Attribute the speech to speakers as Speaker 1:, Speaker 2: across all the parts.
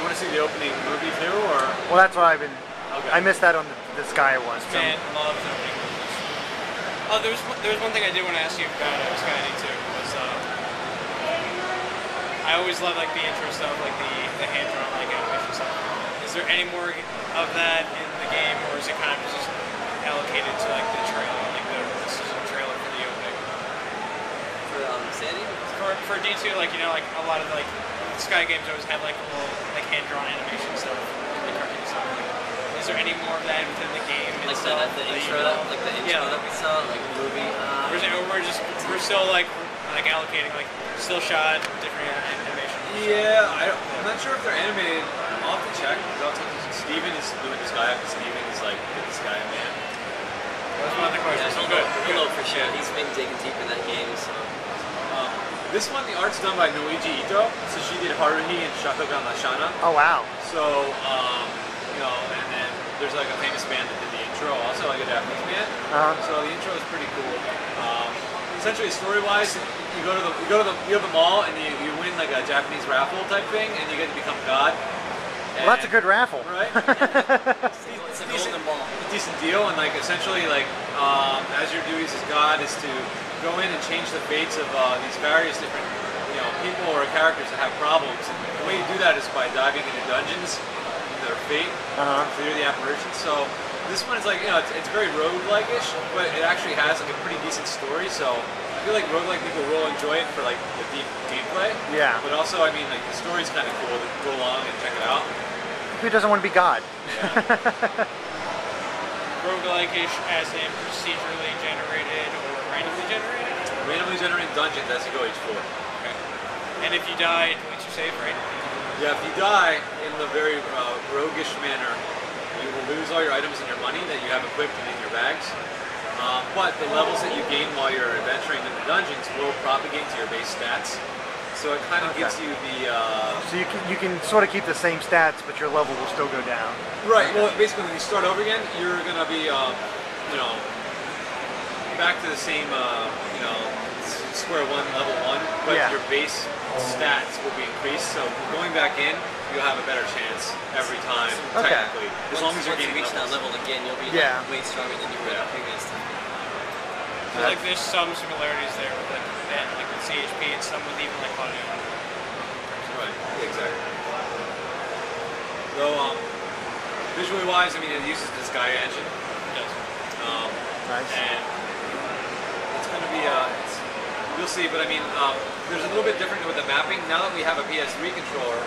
Speaker 1: you want to see the opening movie too, or?
Speaker 2: Well, that's what I've been.
Speaker 1: Okay.
Speaker 2: I missed that on the Sky one. So.
Speaker 3: Man loves opening movies. Oh, there was one thing I did want to ask you about Sky too. Was I always love like the intro stuff, like the hand drawn like animation stuff. Is there any more of that in the game, or is it kind of just allocated to like the trailer, like this is a trailer for the opening?
Speaker 4: For Sandy?
Speaker 3: For D2, like, you know, like a lot of like Sky games always had like a little like hand drawn animation stuff, like cartoon stuff. Is there any more of that within the game?
Speaker 4: Like the intro, that we saw, like the movie.
Speaker 3: Or is it, we're still like allocating like still shot different animation?
Speaker 1: Yeah, I'm not sure if they're animated. I'll have to check. Steven is doing this guy up. Steven is like this guy man.
Speaker 3: That's one of the questions.
Speaker 4: Yeah, he'll know for sure. He's been digging deep in that game. So.
Speaker 1: This one, the art's done by Noiji Ito. So she did Haruhi and Shakugan Lashana.
Speaker 2: Oh wow.
Speaker 1: So you know, and then there's like a famous band that did the intro, also like a Japanese band. So the intro is pretty cool. Essentially, story-wise, you go to the mall and you win like a Japanese raffle type thing, and you get to become God.
Speaker 2: Well, that's a good raffle,
Speaker 1: right?
Speaker 4: It's a golden ball.
Speaker 1: Decent deal, and like essentially, like as your duties as God is to go in and change the fates of these various different, you know, people or characters that have problems. And the way you do that is by diving into dungeons, their fate, clear the apparitions. So this one is like, you know, it's very roguelike-ish, but it actually has like a pretty decent story. So I feel like roguelike people will enjoy it for like the deep gameplay.
Speaker 2: Yeah.
Speaker 1: But also, I mean, like the story's kind of cool to go along and check it out.
Speaker 2: Who doesn't want to be God?
Speaker 1: Yeah.
Speaker 3: Roguelike-ish as in procedurally generated or randomly generated?
Speaker 1: Randomly generated dungeons as you go each floor.
Speaker 3: Okay. And if you die, once you save, right?
Speaker 1: Yeah, if you die in the very roguish manner, you will lose all your items and your money that you have equipped and in your bags. But the levels that you gain while you're adventuring in the dungeons will propagate to your base stats. So it kind of gives you the...
Speaker 2: So you can sort of keep the same stats, but your level will still go down.
Speaker 1: Right, well basically when you start over again, you're going to be, you know, back to the same, you know, square one, level one, but your base stats will be increased, so going back in, you'll have a better chance every time, technically. As long as you're getting
Speaker 4: reach that level again, you'll be like, way stronger than you were at previous time.
Speaker 3: So like there's some similarities there with like that, like with CHP and some with even like audio.
Speaker 1: Right, exactly. So visually wise, I mean it uses the Sky engine.
Speaker 3: It does.
Speaker 2: Nice.
Speaker 1: And it's going to be, you'll see, but I mean, there's a little bit different with the mapping. Now that we have a PS3 controller,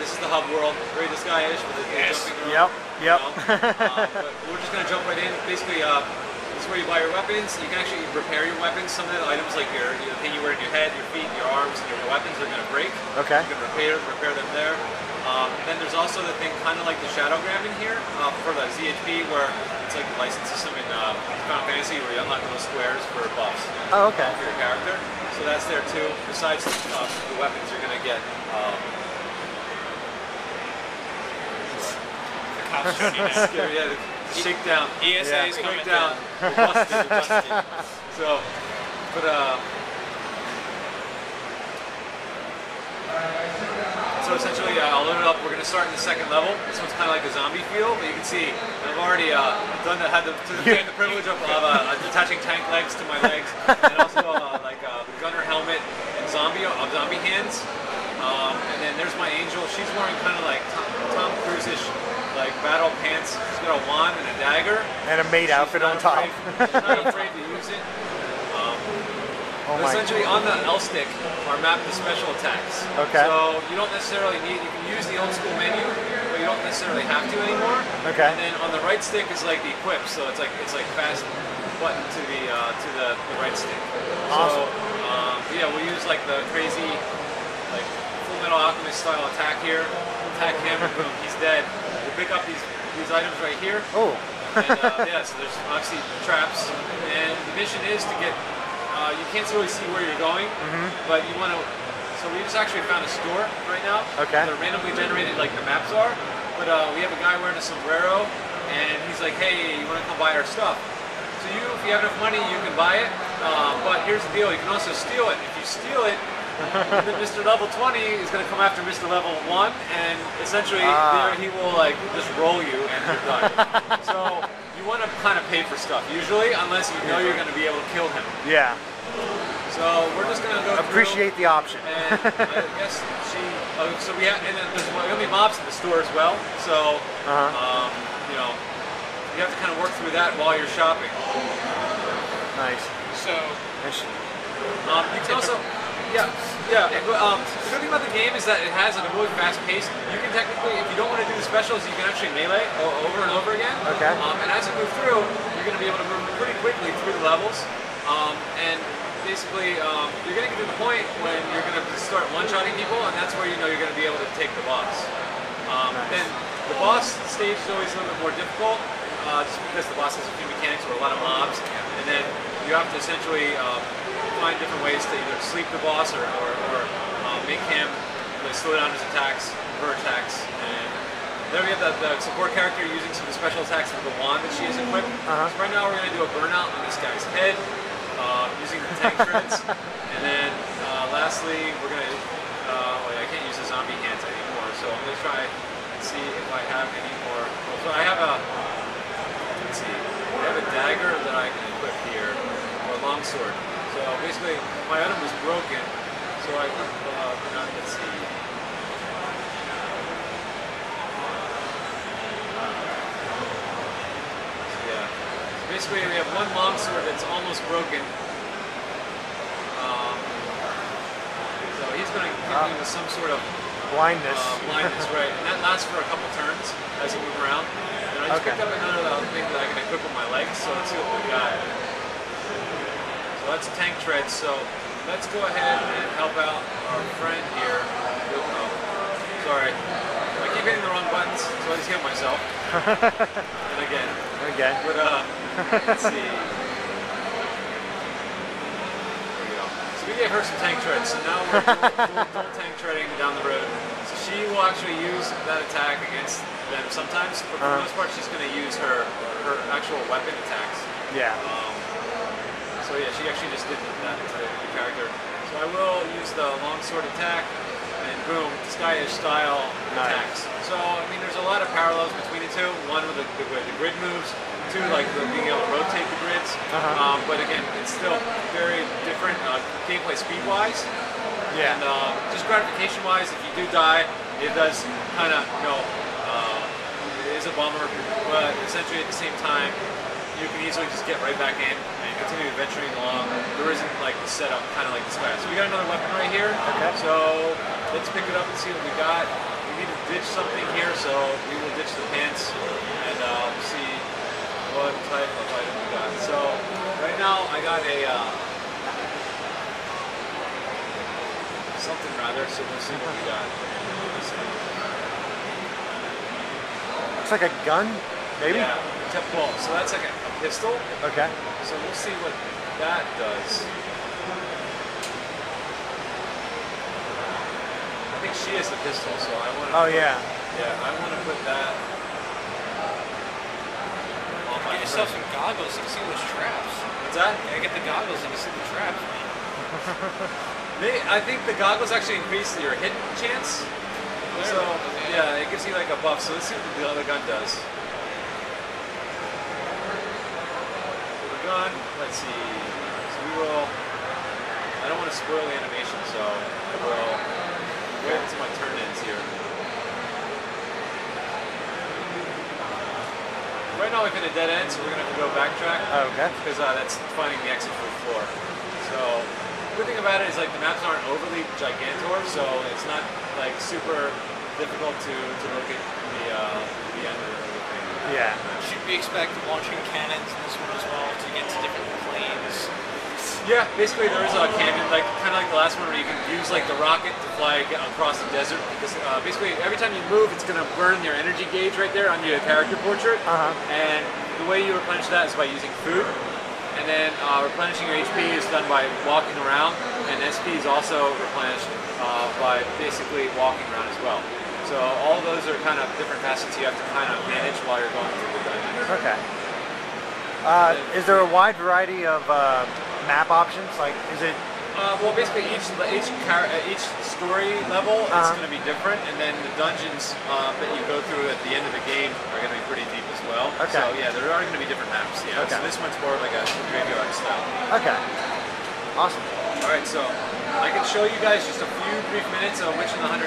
Speaker 1: this is the hub world, very the Sky-ish with the jumping around.
Speaker 2: Yep.
Speaker 1: But we're just going to jump right in. Basically, this is where you buy your weapons. You can actually repair your weapons. Some of the items, like the thing you wear in your head, your feet, your arms, and your weapons are going to break.
Speaker 2: Okay.
Speaker 1: You can repair them there. Then there's also the thing, kind of like the shadowgram in here for the ZHP, where it's like the license system in Final Fantasy, where you unlock little squares for buffs.
Speaker 2: Oh, okay.
Speaker 1: For your character. So that's there too. Besides the weapons, you're going to get. Yeah, the shakedown.
Speaker 3: ESA is coming down.
Speaker 1: We're busted. So, but so essentially, I'll load it up. We're going to start in the second level. This one's kind of like a zombie feel, but you can see I've already had the privilege of attaching tank legs to my legs, and also like the gunner helmet and zombie hands. And then there's my angel. She's wearing kind of like Tom Cruise-ish, like battle pants. She's got a wand and a dagger.
Speaker 2: And a maid outfit on top.
Speaker 1: She's not afraid to use it. Essentially, on the L stick are mapped the special attacks.
Speaker 2: Okay.
Speaker 1: So you don't necessarily need, you can use the old school menu, but you don't necessarily have to anymore.
Speaker 2: Okay.
Speaker 1: And then on the right stick is like the equip, so it's like fast button to the right stick.
Speaker 2: Awesome.
Speaker 1: So yeah, we use like the crazy like Full Metal Alchemist style attack here. Attack him, boom, he's dead. We pick up these items right here.
Speaker 2: Oh.
Speaker 1: And yeah, so there's obviously traps, and the mission is to get. You can't really see where you're going, but you want to. So we just actually found a store right now.
Speaker 2: Okay.
Speaker 1: They're randomly generated, like the maps are. But we have a guy wearing a sombrero, and he's like, "Hey, you want to come buy our stuff?" So if you have enough money, you can buy it. But here's the deal: you can also steal it. If you steal it, And then Mr. Level 20 is going to come after Mr. Level 1, and essentially there he will like just roll you and you're done. So you want to kind of pay for stuff usually, unless you know you're going to be able to kill him.
Speaker 2: Yeah.
Speaker 1: So we're just going to go
Speaker 2: appreciate the option.
Speaker 1: And I guess she. So we have, and then there's going to be mobs in the store as well. So you know, you have to kind of work through that while you're shopping.
Speaker 2: Nice.
Speaker 3: So
Speaker 1: you can also, the good thing about the game is that it has like a really fast pace. You can technically, if you don't want to do the specials, you can actually melee over and over again.
Speaker 2: Okay.
Speaker 1: And as you move through, you're going to be able to move pretty quickly through the levels. And basically, you're going to get to the point when you're going to start one-shotting people, and that's where you know you're going to be able to take the boss. Then the boss stage is always a little bit more difficult, just because the boss has a few mechanics with a lot of mobs, and then you have to essentially find different ways to either sleep the boss or make him slow down his attacks, her attacks. And then we have the support character using some of the special attacks with the wand that she has equipped. So right now we're going to do a burnout on this guy's head using the tank treads. And then lastly, we're going to, I can't use the zombie hands anymore, so I'm going to try and see if I have any more. So I have a, let's see, I have a dagger that I can equip here, or a longsword. So basically, my item was broken, so I put, let's see. So yeah, so basically we have one longsword that's almost broken. So he's going to give me with some sort of
Speaker 2: blindness.
Speaker 1: Blindness, right. And that lasts for a couple turns as you move around. And I just picked up another thing that I can equip with my legs, so let's see what we got. So that's tank treads, so let's go ahead and help out our friend here. Sorry, I keep hitting the wrong buttons, so I just hit myself. And again.
Speaker 2: Okay.
Speaker 1: But let's see. There we go. So we gave her some tank treads, so now we're dual tank treading down the road. So she will actually use that attack against them sometimes, but for the most part she's going to use her actual weapon attacks.
Speaker 2: Yeah.
Speaker 1: So yeah, she actually just did that to the character. So I will use the longsword attack, and boom, Skyish style attacks. So I mean, there's a lot of parallels between the two. One with the grid moves, two like being able to rotate the grids. But again, it's still very different gameplay speed-wise.
Speaker 2: Yeah.
Speaker 1: And just gratification-wise, if you do die, it does kind of, it is a bummer, but essentially at the same time, you can easily just get right back in and continue adventuring along. There isn't like the setup kind of like this guy. So we got another weapon right here. Okay. So let's pick it up and see what we got. We need to ditch something here, so we will ditch the pants and see what type of item we got. So right now I got a something rather. So we'll see what we got.
Speaker 2: Looks like a gun, maybe?
Speaker 1: Yeah. Well, so that's like a pistol.
Speaker 2: Okay.
Speaker 1: So we'll see what that does. I think she is the pistol, so I want to.
Speaker 2: Oh yeah.
Speaker 1: Yeah, I want to put that on my.
Speaker 3: Get yourself some goggles so you can see those traps.
Speaker 1: What's that?
Speaker 3: Yeah, get the goggles so you can see the traps.
Speaker 1: I think the goggles actually increase your hit chance. So yeah, it gives you like a buff. So let's see what the other gun does. Gun. Let's see. So we will. I don't want to spoil the animation, so I will wait until my turn ends here. Right now we've hit a dead end, so we're gonna have to go backtrack.
Speaker 2: Oh, okay.
Speaker 1: Because that's finding the exit for the floor. So the good thing about it is like the maps aren't overly gigantor, so it's not like super difficult to look at the end of the thing.
Speaker 2: Yeah.
Speaker 3: Should we expect launching cannons in this one as well to get to different planes?
Speaker 1: Yeah, basically there is a cannon, like kind of like the last one, where you can use like the rocket to fly across the desert. Because basically every time you move, it's going to burn your energy gauge right there on your character portrait. And the way you replenish that is by using food. And then replenishing your HP is done by walking around, and SP is also replenished by basically walking around as well. So all those are kind of different facets you have to kind of manage while you're going through the dungeon.
Speaker 2: Okay. Is there a wide variety of map options? Like, is it
Speaker 1: Well, basically each story level is going to be different, and then the dungeons that you go through at the end of the game are going to be pretty deep as well.
Speaker 2: Okay.
Speaker 1: So yeah, there are going to be different maps. Yeah.
Speaker 2: Okay.
Speaker 1: So this one's more like a graveyard style.
Speaker 2: Okay. Awesome.
Speaker 1: All right, so I can show you guys just a few brief minutes of which of the 100